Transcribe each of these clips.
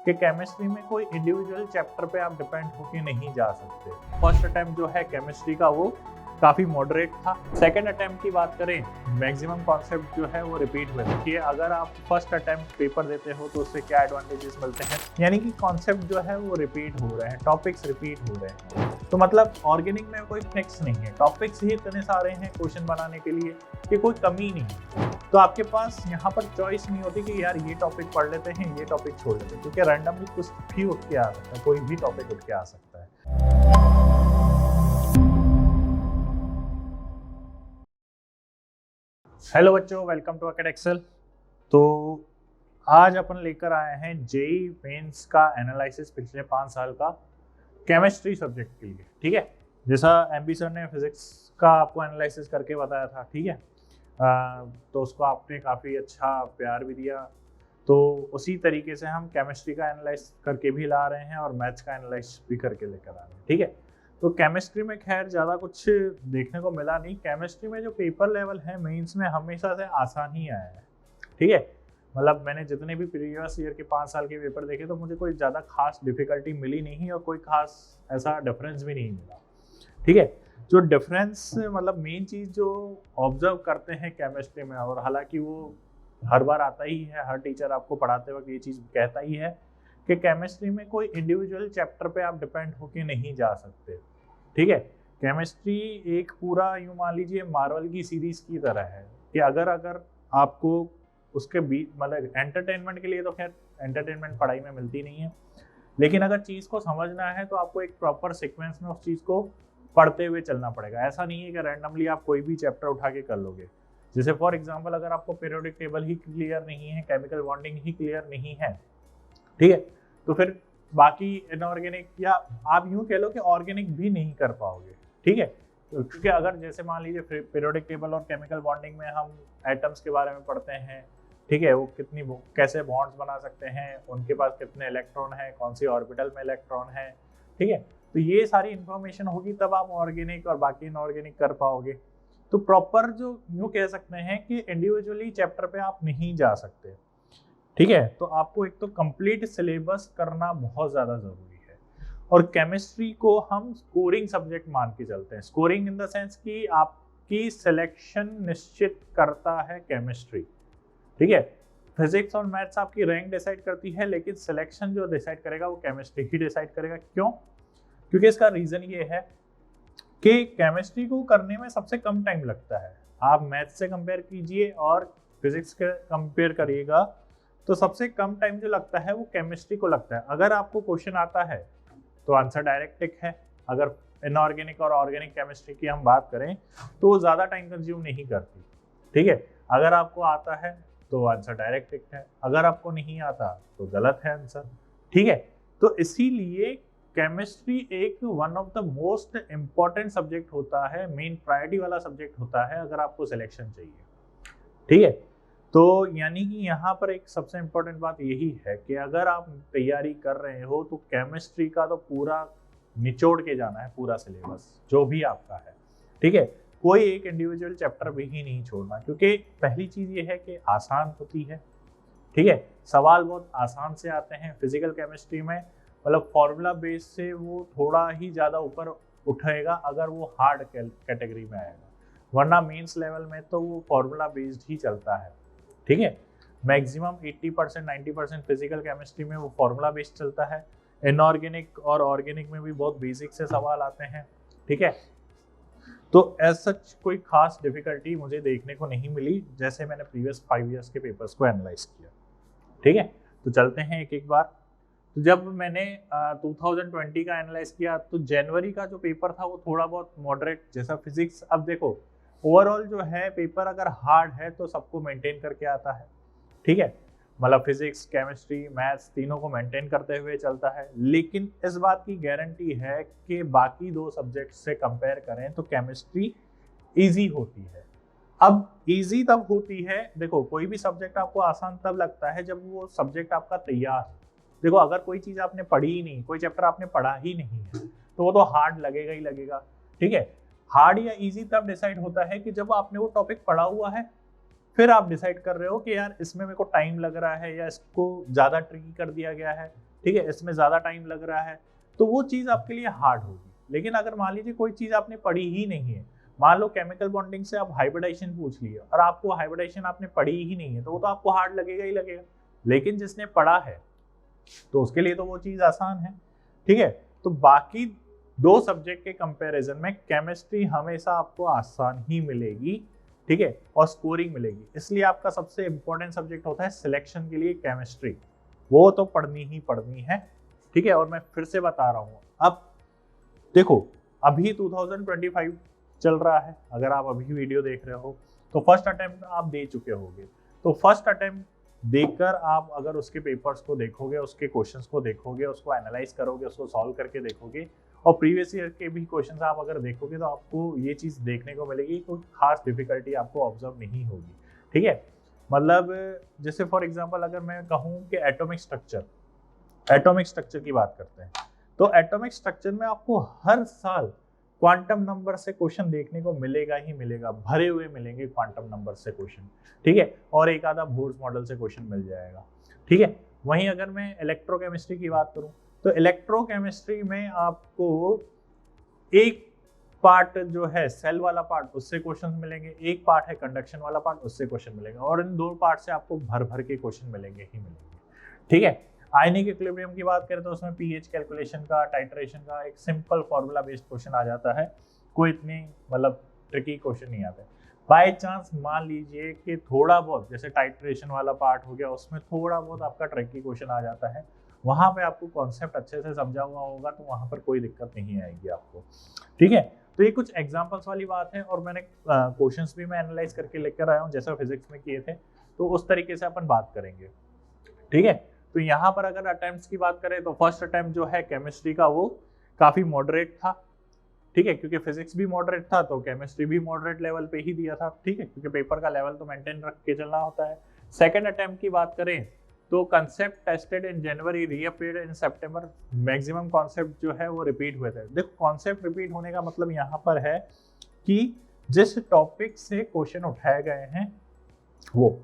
कि केमिस्ट्री में कोई इंडिविजुअल चैप्टर पे आप डिपेंड होके नहीं जा सकते। फर्स्ट अटेम्प्ट जो है केमिस्ट्री का वो काफ़ी मॉडरेट था। सेकंड अटेम्प्ट की बात करें, मैक्सिमम कॉन्सेप्ट जो है वो रिपीट हुए थे कि अगर आप फर्स्ट अटेम्प्ट पेपर देते हो तो उससे क्या एडवांटेजेस मिलते हैं, यानी कि कॉन्सेप्ट जो है वो रिपीट हो रहे हैं, टॉपिक्स रिपीट हो रहे हैं। तो मतलब ऑर्गेनिक में कोई फिक्स नहीं है, टॉपिक्स ही इतने सारे हैं क्वेश्चन बनाने के लिए कि कोई कमी नहीं है। तो आपके पास यहाँ पर चॉइस नहीं होती कि यार ये टॉपिक पढ़ लेते हैं, ये टॉपिक छोड़ लेते हैं, क्योंकि रैंडमली कुछ भी उठ के आ सकता है, कोई भी टॉपिक उठ के आ सकता है। हेलो बच्चों, वेलकम टू अकेड एक्सेल। तो आज अपन लेकर आए हैं जेई मेंस का एनालिसिस पिछले 5 साल का केमिस्ट्री सब्जेक्ट के लिए। ठीक है, जैसा एमबी सर ने फिजिक्स का आपको एनालिसिस करके बताया था, ठीक है, तो उसको आपने काफ़ी अच्छा प्यार भी दिया। तो उसी तरीके से हम केमिस्ट्री का एनालाइज करके भी ला रहे हैं और मैथ्स का एनालाइज भी करके लेकर आ रहे हैं। ठीक है, तो केमिस्ट्री में खैर ज़्यादा कुछ देखने को मिला नहीं। केमिस्ट्री में जो पेपर लेवल है मेंस में हमेशा से आसान ही आया है। ठीक है, मतलब मैंने जितने भी प्रीवियस ईयर के 5 साल के पेपर देखे तो मुझे कोई ज़्यादा खास डिफिकल्टी मिली नहीं और कोई खास ऐसा डिफरेंस भी नहीं मिला। ठीक है, जो डिफरेंस मतलब मेन चीज़ जो ऑब्जर्व करते हैं केमिस्ट्री में, और हालांकि वो हर बार आता ही है, हर टीचर आपको पढ़ाते वक्त ये चीज़ कहता ही है कि केमिस्ट्री में कोई इंडिविजुअल चैप्टर पे आप डिपेंड होके नहीं जा सकते। ठीक है, केमिस्ट्री एक पूरा यूँ मान लीजिए मार्वल की सीरीज की तरह है कि अगर आपको उसके बीच मतलब एंटरटेनमेंट के लिए, तो खैर एंटरटेनमेंट पढ़ाई में मिलती नहीं है, लेकिन अगर चीज़ को समझना है तो आपको एक प्रॉपर सीक्वेंस में उस चीज़ को पढ़ते हुए चलना पड़ेगा। ऐसा नहीं है कि रैंडमली आप कोई भी चैप्टर उठा के कर लोगे। जैसे फॉर एग्जांपल अगर आपको पीरियोडिक टेबल ही क्लियर नहीं है, केमिकल बॉन्डिंग ही क्लियर नहीं है, ठीक है, तो फिर बाकी इनऑर्गेनिक या आप यूँ कह लो कि ऑर्गेनिक भी नहीं कर पाओगे। ठीक है, क्योंकि अगर जैसे मान लीजिए पीरियोडिक टेबल और केमिकल बॉन्डिंग में हम एटम्स के बारे में पढ़ते हैं, ठीक है, वो कैसे बॉन्ड्स बना सकते हैं, उनके पास कितने इलेक्ट्रॉन हैं, कौन सी ऑर्बिटल में इलेक्ट्रॉन है, ठीक है, तो ये सारी इंफॉर्मेशन होगी तब आप ऑर्गेनिक और बाकी इनऑर्गेनिक कर पाओगे। तो प्रॉपर जो यूँ कह सकते हैं कि इंडिविजुअली चैप्टर पे आप नहीं जा सकते। ठीक है, तो आपको एक तो कंप्लीट सिलेबस करना बहुत ज़्यादा ज़रूरी है, और केमिस्ट्री को हम स्कोरिंग सब्जेक्ट मान के चलते हैं। स्कोरिंग इन द सेंस कि आपकी सिलेक्शन निश्चित करता है केमिस्ट्री। ठीक है, फिजिक्स और मैथ्स आपकी रैंक डिसाइड करती है, लेकिन सिलेक्शन जो डिसाइड करेगा वो केमिस्ट्री ही डिसाइड करेगा। क्यों? क्योंकि इसका रीज़न ये है कि केमिस्ट्री को करने में सबसे कम टाइम लगता है। आप मैथ्स से कंपेयर कीजिए और फिजिक्स के कंपेयर करिएगा तो सबसे कम टाइम जो लगता है वो केमिस्ट्री को लगता है। अगर आपको क्वेश्चन आता है तो आंसर डायरेक्ट टिक है। अगर इनऑर्गेनिक और ऑर्गेनिक केमिस्ट्री की हम बात करें तो वो ज़्यादा टाइम कंज्यूम नहीं करती। ठीक है, अगर आपको आता है तो आंसर डायरेक्ट टिक है, अगर आपको नहीं आता तो गलत है आंसर। ठीक है, तो इसीलिए केमिस्ट्री एक one of the most important subject होता है, मेन प्रायोरिटी वाला सब्जेक्ट होता है अगर आपको सिलेक्शन चाहिए। ठीक है, तो यानी कि यहाँ पर एक सबसे इम्पोर्टेंट बात यही है कि अगर आप तैयारी कर रहे हो तो केमिस्ट्री का तो पूरा निचोड़ के जाना है, पूरा सिलेबस जो भी आपका है। ठीक है, कोई एक इंडिविजुअल चैप्टर भी ही नहीं छोड़ना, क्योंकि पहली चीज़ ये है कि आसान होती है। ठीक है, सवाल बहुत आसान से आते हैं। फिजिकल केमिस्ट्री में मतलब फॉर्मूला बेस से वो थोड़ा ही ज़्यादा ऊपर उठेगा अगर वो हार्ड कैटेगरी में आएगा, वरना मेंस लेवल में तो वो फॉर्मूला बेस्ड ही चलता है। ठीक है, मैक्सिमम 80% 90% फिजिकल केमिस्ट्री में वो फॉर्मूला बेस्ड चलता है। इनऑर्गेनिक और ऑर्गेनिक में भी बहुत बेसिक से सवाल आते हैं। ठीक है, तो एज सच कोई खास डिफिकल्टी मुझे देखने को नहीं मिली जैसे मैंने प्रीवियस 5 इयर्स के पेपर्स को एनालाइज किया। ठीक है, तो चलते हैं एक एक बार। तो जब मैंने 2020 का एनालाइज किया तो जनवरी का जो पेपर था वो थोड़ा बहुत मॉडरेट जैसा फिजिक्स। अब देखो ओवरऑल जो है पेपर अगर हार्ड है तो सबको मेंटेन करके आता है। ठीक है, मतलब फिजिक्स केमिस्ट्री मैथ्स तीनों को मेंटेन करते हुए चलता है, लेकिन इस बात की गारंटी है कि बाकी 2 सब्जेक्ट से कंपेयर करें तो केमिस्ट्री ईजी होती है। अब ईजी तब होती है, देखो कोई भी सब्जेक्ट आपको आसान तब लगता है जब वो सब्जेक्ट आपका तैयार है। देखो अगर कोई चीज़ आपने पढ़ी ही नहीं, कोई चैप्टर आपने पढ़ा ही नहीं है, तो वो तो हार्ड लगेगा ही लगेगा। ठीक है, हार्ड या इजी तब डिसाइड होता है कि जब आपने वो टॉपिक पढ़ा हुआ है, फिर आप डिसाइड कर रहे हो कि यार इसमें मेरे को टाइम लग रहा है या इसको ज़्यादा ट्रिकी कर दिया गया है, ठीक है, इसमें ज़्यादा टाइम लग रहा है, तो वो चीज़ आपके लिए हार्ड होगी। लेकिन अगर मान लीजिए कोई चीज़ आपने पढ़ी ही नहीं है, मान लो केमिकल बॉन्डिंग से आप हाइब्रिडाइजेशन पूछ लिए और आपको हाइब्रिडाइजेशन आपने पढ़ी ही नहीं है, तो वो तो आपको हार्ड लगेगा ही लगेगा। लेकिन जिसने पढ़ा है तो उसके लिए तो वो चीज़ आसान है, ठीक है। तो बाकी दो सब्जेक्ट के कंपैरिजन में केमिस्ट्री हमेशा आपको आसान ही मिलेगी, ठीक है, और स्कोरिंग मिलेगी। इसलिए आपका सबसे इंपॉर्टेंट सब्जेक्ट होता है सिलेक्शन के लिए केमिस्ट्री, वो तो पढ़नी ही पढ़नी है, ठीक है। और मैं फिर से बता रहा हूँ, अब देखो अभी 2025 चल रहा है, अगर आप अभी वीडियो देख रहे हो तो फर्स्ट अटेम्प्ट आप दे चुके होगे। तो फर्स्ट अटेम्प्ट देकर आप अगर उसके पेपर्स को देखोगे, उसके क्वेश्चंस को देखोगे, उसको एनालाइज करोगे, उसको सॉल्व करके देखोगे और प्रीवियस ईयर के भी क्वेश्चंस आप अगर देखोगे तो आपको ये चीज़ देखने को मिलेगी, कोई खास डिफिकल्टी आपको ऑब्जर्व नहीं होगी, ठीक है। मतलब जैसे फॉर एग्जाम्पल अगर मैं कहूँ कि एटॉमिक स्ट्रक्चर की बात करते हैं, तो एटॉमिक स्ट्रक्चर में आपको हर साल क्वांटम नंबर से क्वेश्चन देखने को मिलेगा ही मिलेगा, भरे हुए मिलेंगे क्वांटम नंबर से क्वेश्चन, ठीक है। और एक आधा बोर्स मॉडल से क्वेश्चन मिल जाएगा, ठीक है। वहीं अगर मैं इलेक्ट्रोकेमिस्ट्री की बात करूं तो इलेक्ट्रोकेमिस्ट्री में आपको एक पार्ट जो है सेल वाला पार्ट, उससे क्वेश्चंस मिलेंगे, एक पार्ट है कंडक्शन वाला पार्ट, उससे क्वेश्चन मिलेंगे, और इन दो पार्ट से आपको भर भर के क्वेश्चन मिलेंगे ही मिलेंगे, ठीक है। आयनिक इक्विलिब्रियम की बात करें तो उसमें पीएच कैलकुलेशन का, टाइट्रेशन का एक सिंपल फॉर्मूला बेस्ड क्वेश्चन आ जाता है, कोई इतनी मतलब ट्रिकी क्वेश्चन नहीं आता है। बाय चांस मान लीजिए कि थोड़ा बहुत जैसे टाइट्रेशन वाला पार्ट हो गया, उसमें थोड़ा बहुत आपका ट्रिकी क्वेश्चन आ जाता है, वहां पे आपको कॉन्सेप्ट अच्छे से समझा हुआ होगा तो वहां पर कोई दिक्कत नहीं आएगी आपको, ठीक है। तो ये कुछ एग्जांपल्स वाली बात है, और मैंने क्वेश्चंस भी मैं एनालाइज करके लेकर आया हूँ जैसा फिजिक्स में किए थे, तो उस तरीके से अपन बात करेंगे, ठीक है। तो यहाँ पर अगर अटेम्प्ट्स की बात करें तो फर्स्ट अटेम्प्ट जो है केमिस्ट्री का वो काफी मॉडरेट था, ठीक है, क्योंकि फिजिक्स भी मॉडरेट था तो केमिस्ट्री भी मॉडरेट लेवल पे ही दिया था, ठीक है, क्योंकि पेपर का लेवल तो मेंटेन रख के चलना होता है। सेकंड अटेम्प्ट की बात करें तो concept tested in January, reappeared in September, maximum concept जो है वो रिपीट हुए थे। देखो कॉन्सेप्ट रिपीट होने का मतलब यहाँ पर है कि जिस टॉपिक से क्वेश्चन उठाए गए हैं वो,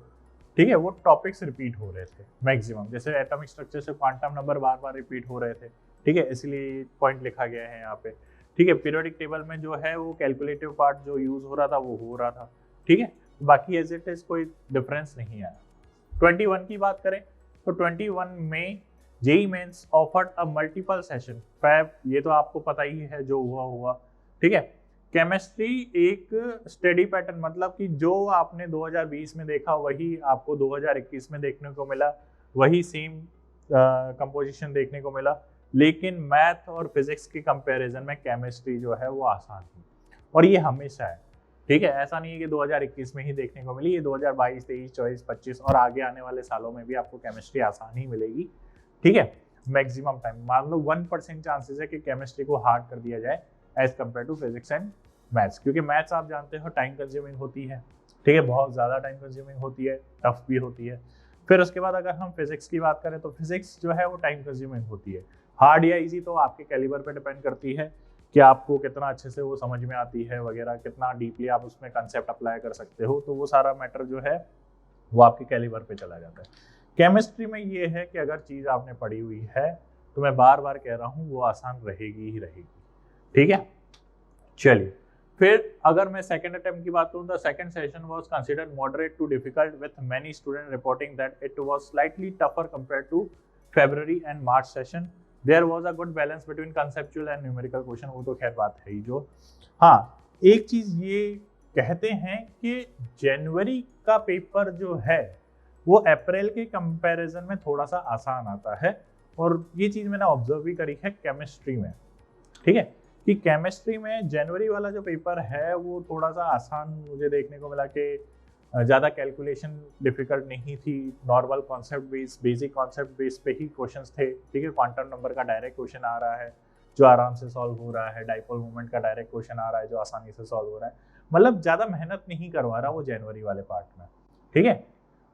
ठीक है, वो टॉपिक्स रिपीट हो रहे थे मैक्सिमम, जैसे एटॉमिक स्ट्रक्चर से क्वांटम नंबर बार बार रिपीट हो रहे थे, ठीक है, इसलिए पॉइंट लिखा गया है यहाँ पे, ठीक है। पीरियोडिक टेबल में जो है वो कैलकुलेटिव पार्ट जो यूज हो रहा था वो हो रहा था, ठीक है, बाकी एज इट इज कोई डिफरेंस नहीं आया। 21 की बात करें तो 21 में JEE Mains offered a multiple session Feb, ये तो आपको पता ही है जो हुआ, ठीक है। केमिस्ट्री एक स्टडी पैटर्न, मतलब कि जो आपने 2020 में देखा वही आपको 2021 में देखने को मिला, वही सेम कंपोजिशन देखने को मिला, लेकिन मैथ और फिजिक्स के कंपैरिजन में केमिस्ट्री जो है वो आसान थी, और ये हमेशा है, ठीक है। ऐसा नहीं है कि 2021 में ही देखने को मिली, ये 2022, 23, 24, 25 और आगे आने वाले सालों में भी आपको केमिस्ट्री आसान ही मिलेगी, ठीक है। मैक्सिमम टाइम मान लो 1% चांसेस है कि केमिस्ट्री को हार्ड कर दिया जाए as compare to physics and maths, क्योंकि मैथ्स आप जानते हो टाइम कंज्यूमिंग होती है, ठीक है, बहुत ज़्यादा टाइम कंज्यूमिंग होती है, टफ भी होती है। फिर उसके बाद अगर हम फिजिक्स की बात करें तो फिजिक्स जो है वो टाइम कंज्यूमिंग होती है, हार्ड या इजी तो आपके कैलिबर पे डिपेंड करती है कि आपको कितना अच्छे से वो समझ में आती है वगैरह, कितना डीपली आप उसमें कंसेप्ट अप्लाई कर सकते हो, तो वो सारा मैटर जो है वो आपके कैलिबर पे चला जाता है। केमिस्ट्री में ये है कि अगर चीज़ आपने पढ़ी हुई है तो मैं बार बार कह रहा हूँ वो आसान रहेगी ही रहेगी, ठीक है। चलिए फिर अगर मैं सेकंड अटेम्प्ट की बात करूँ तो second session was considered moderate to difficult with many student reporting that it was slightly tougher compared to February and March session. There was a good balance between conceptual and numerical question, वो तो खैर बात है ही जो। हाँ, एक चीज ये कहते हैं कि जनवरी का पेपर जो है वो अप्रैल के कंपैरिजन में थोड़ा सा आसान आता है, और ये चीज मैंने ऑब्जर्व भी करी है केमिस्ट्री में, ठीक है, कि केमिस्ट्री में जनवरी वाला जो पेपर है वो थोड़ा सा आसान मुझे देखने को मिला, कि ज़्यादा कैलकुलेशन डिफिकल्ट नहीं थी, normal concept base, basic concept base पे ही क्वेश्चंस थे, ठीक है। क्वांटम नंबर का डायरेक्ट क्वेश्चन आ रहा है जो आराम से सॉल्व हो रहा है, डाइपोल मूवमेंट का डायरेक्ट क्वेश्चन आ रहा है जो आसानी से सॉल्व हो रहा है, मतलब ज़्यादा मेहनत नहीं करवा रहा वो जनवरी वाले पार्ट में, ठीक है।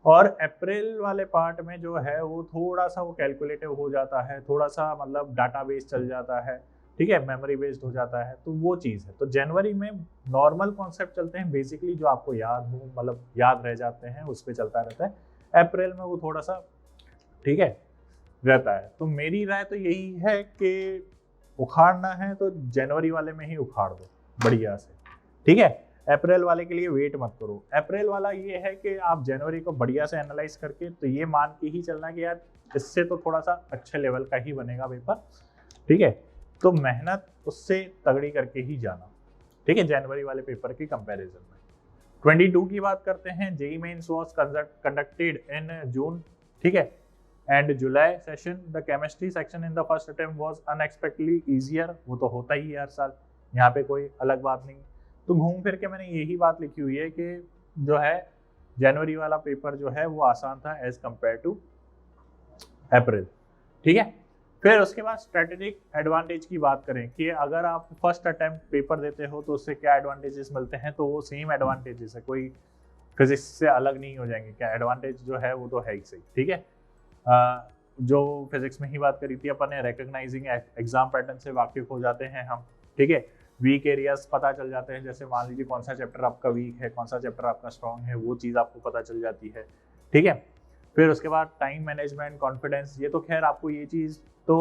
और अप्रैल वाले पार्ट में जो है वो थोड़ा सा वो कैलकुलेटिव हो जाता है, थोड़ा सा मतलब डाटा बेस चल जाता है, ठीक है, मेमोरी बेस्ड हो जाता है, तो वो चीज़ है। तो जनवरी में नॉर्मल कॉन्सेप्ट चलते हैं बेसिकली जो आपको याद हो, मतलब याद रह जाते हैं, उस पर चलता रहता है। अप्रैल में वो थोड़ा सा, ठीक है, रहता है। तो मेरी राय तो यही है कि उखाड़ना है तो जनवरी वाले में ही उखाड़ दो बढ़िया से, ठीक है। अप्रैल वाले के लिए वेट मत करो। अप्रैल वाला ये है कि आप जनवरी को बढ़िया से एनालाइज करके तो ये मान के ही चलना कि यार इससे तो थोड़ा सा अच्छे लेवल का ही बनेगा पेपर, ठीक है। तो मेहनत उससे तगड़ी करके ही जाना, ठीक है, जनवरी वाले पेपर की कंपैरिजन में। 22 की बात करते हैं। JEE mains was conducted in June, ठीक है, and July session. The chemistry section in the first attempt was unexpectedly easier. वो तो होता ही है हर साल, यहाँ पे कोई अलग बात नहीं। तो घूम फिर के मैंने यही बात लिखी हुई है कि जो है जनवरी वाला पेपर जो है वो आसान था एज कम्पेयर टू अप्रैल, ठीक है। फिर उसके बाद स्ट्रेटेजिक एडवांटेज की बात करें कि अगर आप फर्स्ट अटेम्प्ट पेपर देते हो तो उससे क्या एडवांटेजेस मिलते हैं, तो वो सेम एडवांटेजेस है, कोई फिजिक्स से अलग नहीं हो जाएंगे। क्या एडवांटेज जो है वो तो है ही सही, ठीक है। जो फिजिक्स में ही बात करी थी अपन ने, रिकॉग्नाइजिंग एग्जाम पैटर्न से वाकिफ हो जाते हैं हम, ठीक है। वीक एरियाज पता चल जाते हैं, जैसे मान लीजिए कौन सा चैप्टर आपका वीक है, कौन सा चैप्टर आपका स्ट्रॉन्ग है, वो चीज़ आपको पता चल जाती है, ठीक है। फिर उसके बाद टाइम मैनेजमेंट, कॉन्फिडेंस, ये तो खैर आपको ये चीज़ तो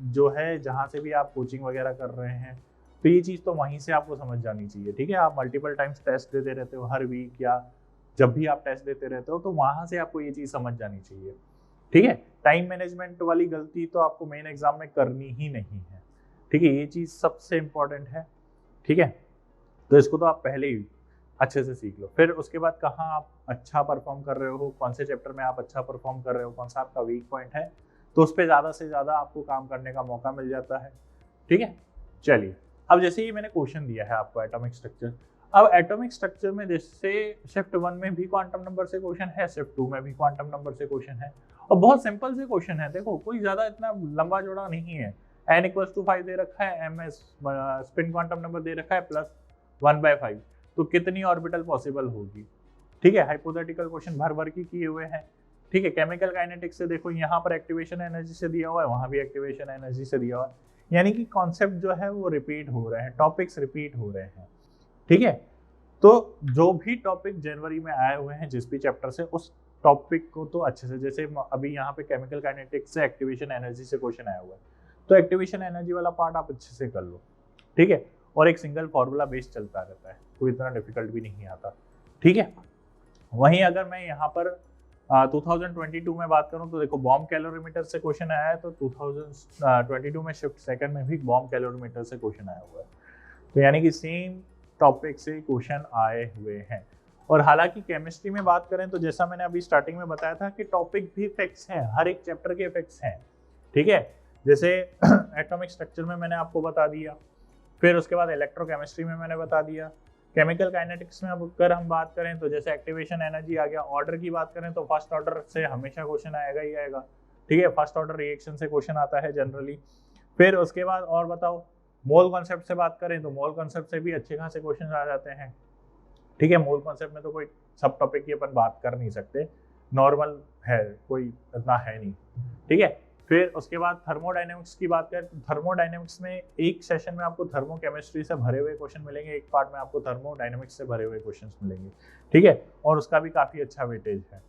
जो है जहाँ से भी आप कोचिंग वगैरह कर रहे हैं तो ये चीज़ तो वहीं से आपको समझ जानी चाहिए, ठीक है। आप मल्टीपल टाइम्स टेस्ट देते रहते हो हर वीक, या जब भी आप टेस्ट देते रहते हो तो वहाँ से आपको ये चीज़ समझ जानी चाहिए, ठीक है। टाइम मैनेजमेंट वाली गलती तो आपको मेन एग्जाम में करनी ही नहीं है, ठीक है। ये चीज़ सबसे इम्पोर्टेंट है, ठीक है। तो इसको तो आप पहले ही अच्छे से सीख लो। फिर उसके बाद कहाँ आप अच्छा परफॉर्म कर रहे हो, कौन से चैप्टर में आप अच्छा परफॉर्म कर रहे हो, कौन सा आपका वीक पॉइंट है, तो उस पर ज़्यादा से ज़्यादा आपको काम करने का मौका मिल जाता है, ठीक है। चलिए, अब जैसे ही मैंने क्वेश्चन दिया है आपको एटॉमिक स्ट्रक्चर, अब एटॉमिक स्ट्रक्चर में जैसे शिफ्ट 1 में भी क्वांटम नंबर से क्वेश्चन है, शिफ्ट 2 में भी क्वांटम नंबर से क्वेश्चन है, और बहुत सिंपल से क्वेश्चन है। देखो कोई ज़्यादा इतना लंबा चौड़ा नहीं है। n=5 दे रखा है, ms स्पिन क्वांटम नंबर दे रखा है +1/5, तो कितनी ऑर्बिटल पॉसिबल होगी, ठीक है। हाइपोथेटिकल क्वेश्चन भर भर की किए हुए हैं, ठीक है। केमिकल काइनेटिक्स से देखो, यहाँ पर एक्टिवेशन एनर्जी से दिया हुआ है, वहाँ भी एक्टिवेशन एनर्जी से दिया हुआ है, यानी कि कॉन्सेप्ट जो है वो रिपीट हो रहे हैं, टॉपिक्स रिपीट हो रहे हैं, ठीक है। तो जो भी टॉपिक जनवरी में आए हुए हैं जिस भी चैप्टर से, उस टॉपिक को तो अच्छे से, जैसे अभी यहाँ पे केमिकल काइनेटिक्स से एक्टिवेशन एनर्जी से क्वेश्चन आया हुआ है, तो एक्टिवेशन एनर्जी वाला पार्ट आप अच्छे से कर लो, ठीक है। और एक सिंगल फॉर्मूला बेस चलता रहता है, कोई इतना डिफिकल्ट भी नहीं आता, ठीक है। वहीं अगर मैं यहाँ पर 2022 में बात करूँ तो देखो बॉम्ब कैलोरीमीटर से क्वेश्चन आया है, तो 2022 में शिफ्ट सेकंड में भी बॉम्ब कैलोरीमीटर से क्वेश्चन आया हुआ है, तो यानी कि सेम टॉपिक से क्वेश्चन आए हुए हैं। और हालांकि केमिस्ट्री में बात करें तो जैसा मैंने अभी स्टार्टिंग में बताया था कि टॉपिक भी फिक्स हैं, हर एक चैप्टर के फिक्स हैं, ठीक है। जैसे एटॉमिक स्ट्रक्चर में मैंने आपको बता दिया, फिर उसके बाद इलेक्ट्रोकेमिस्ट्री में मैंने बता दिया, केमिकल काइनेटिक्स में अगर हम बात करें तो जैसे एक्टिवेशन एनर्जी आ गया। ऑर्डर की बात करें तो फर्स्ट ऑर्डर से हमेशा क्वेश्चन आएगा ही आएगा, ठीक है। फर्स्ट ऑर्डर रिएक्शन से क्वेश्चन आता है जनरली। फिर उसके बाद और बताओ, मोल कॉन्सेप्ट से बात करें तो मोल कॉन्सेप्ट से भी अच्छे खासे क्वेश्चन आ जाते हैं, ठीक है। मोल कॉन्सेप्ट में तो कोई सब टॉपिक की अपन बात कर नहीं सकते, नॉर्मल है, कोई इतना है नहीं, ठीक है। फिर उसके बाद थर्मोडायनेमिक्स की बात करें तो थर्मोडायनेमिक्स में एक सेशन में आपको थर्मोकेमिस्ट्री से भरे हुए क्वेश्चन मिलेंगे, एक पार्ट में आपको थर्मोडायनेमिक्स से भरे हुए क्वेश्चंस मिलेंगे, ठीक है। और उसका भी काफ़ी अच्छा वेटेज है,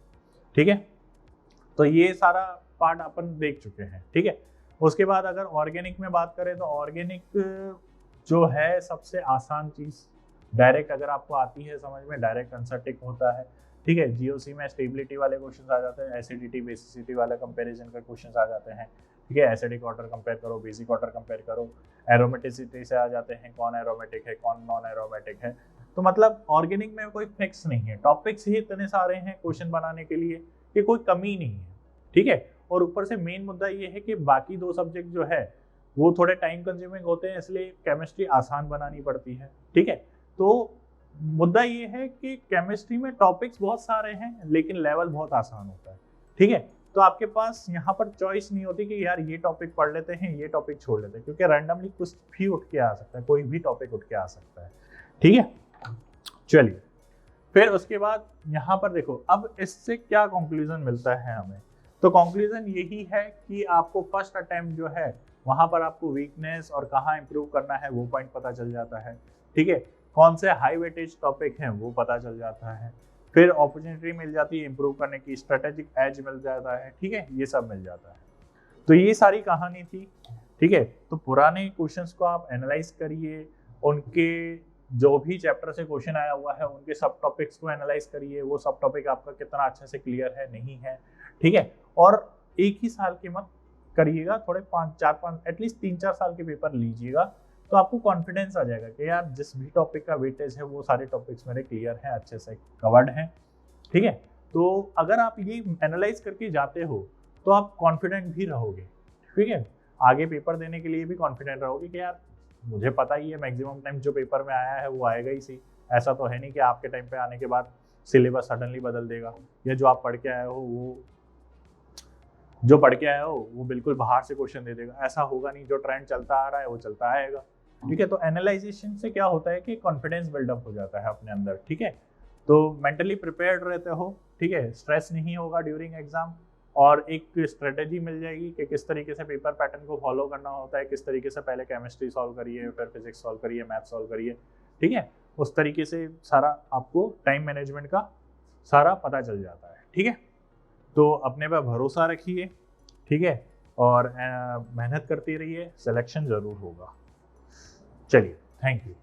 ठीक है। तो ये सारा पार्ट अपन देख चुके हैं, ठीक है। उसके बाद अगर ऑर्गेनिक में बात करें तो ऑर्गेनिक जो है सबसे आसान चीज़, डायरेक्ट अगर आपको आती है समझ में, डायरेक्ट आंसर टिक होता है, ठीक है। जीओसी में स्टेबिलिटी वाले क्वेश्चंस आ जाते हैं, एसिडिटी बेसिसिटी वाला कंपैरिजन का क्वेश्चंस आ जाते हैं, ठीक है। एसिडिक वाटर कंपेयर करो, बेसिक वाटर कंपेयर करो, एरोमेटिसिटी से आ जाते हैं, कौन एरोमेटिक है कौन नॉन एरोमेटिक है। तो मतलब ऑर्गेनिक में कोई फिक्स नहीं है, टॉपिक्स ही इतने सारे हैं क्वेश्चन बनाने के लिए कि कोई कमी नहीं है, ठीक है। और ऊपर से मेन मुद्दा ये है कि बाकी दो सब्जेक्ट जो है वो थोड़े टाइम कंज्यूमिंग होते हैं, इसलिए केमिस्ट्री आसान बनानी पड़ती है, ठीक है। तो मुद्दा ये है कि केमिस्ट्री में टॉपिक्स बहुत सारे हैं लेकिन लेवल बहुत आसान होता है, ठीक है। तो आपके पास यहाँ पर चॉइस नहीं होती कि यार ये टॉपिक पढ़ लेते हैं ये टॉपिक छोड़ लेते हैं, क्योंकि रैंडमली कुछ भी उठ के आ सकता है, कोई भी टॉपिक उठ के आ सकता है, ठीक है। चलिए, फिर उसके बाद यहाँ पर देखो, अब इससे क्या कंक्लूजन मिलता है हमें, तो कंक्लूजन यही है कि आपको फर्स्ट अटेम्प्ट जो है वहाँ पर आपको वीकनेस और कहाँ इंप्रूव करना है वो पॉइंट पता चल जाता है, ठीक है। कौन से हाई वेटेज टॉपिक हैं वो पता चल जाता है, फिर अपॉर्चुनिटी मिल जाती है इंप्रूव करने की, स्ट्रेटेजिक एज मिल जाता है, ठीक है, ये सब मिल जाता है। तो ये सारी कहानी थी, ठीक है। तो पुराने क्वेश्चंस को आप एनालाइज करिए, उनके जो भी चैप्टर से क्वेश्चन आया हुआ है उनके सब टॉपिक्स को एनालाइज करिए, वो सब टॉपिक आपका कितना अच्छे से क्लियर है नहीं है, ठीक है। और एक ही साल के मत करिएगा, थोड़े 5 एटलीस्ट 3-4 साल के पेपर लीजिएगा, तो आपको कॉन्फिडेंस आ जाएगा कि यार जिस भी टॉपिक का वेटेज है वो सारे टॉपिक्स मेरे क्लियर हैं, अच्छे से कवर्ड हैं, ठीक है। तो अगर आप ये एनालाइज करके जाते हो तो आप कॉन्फिडेंट भी रहोगे, ठीक है। आगे पेपर देने के लिए भी कॉन्फिडेंट रहोगे कि यार मुझे पता ही है मैक्सिमम टाइम जो पेपर में आया है वो आएगा ही सही। ऐसा तो है नहीं कि आपके टाइम पे आने के बाद सिलेबस सडनली बदल देगा, या जो आप पढ़ के आए हो वो बिल्कुल बाहर से क्वेश्चन दे देगा। ऐसा होगा नहीं, जो ट्रेंड चलता आ रहा है वो चलता आएगा, ठीक है। तो एनालाइजेशन से क्या होता है कि कॉन्फिडेंस बिल्डअप हो जाता है अपने अंदर, ठीक है। तो मेंटली प्रिपेयर्ड रहते हो, ठीक है, स्ट्रेस नहीं होगा ड्यूरिंग एग्जाम, और एक स्ट्रेटेजी मिल जाएगी कि किस तरीके से पेपर पैटर्न को फॉलो करना होता है, किस तरीके से पहले केमिस्ट्री सॉल्व करिए, फिर फिजिक्स सॉल्व करिए, मैथ सॉल्व करिए, ठीक है। उस तरीके से सारा आपको टाइम मैनेजमेंट का सारा पता चल जाता है, ठीक है। तो अपने पर भरोसा रखिए, ठीक है, और मेहनत करते रहिए, सिलेक्शन ज़रूर होगा। चलिए, थैंक यू।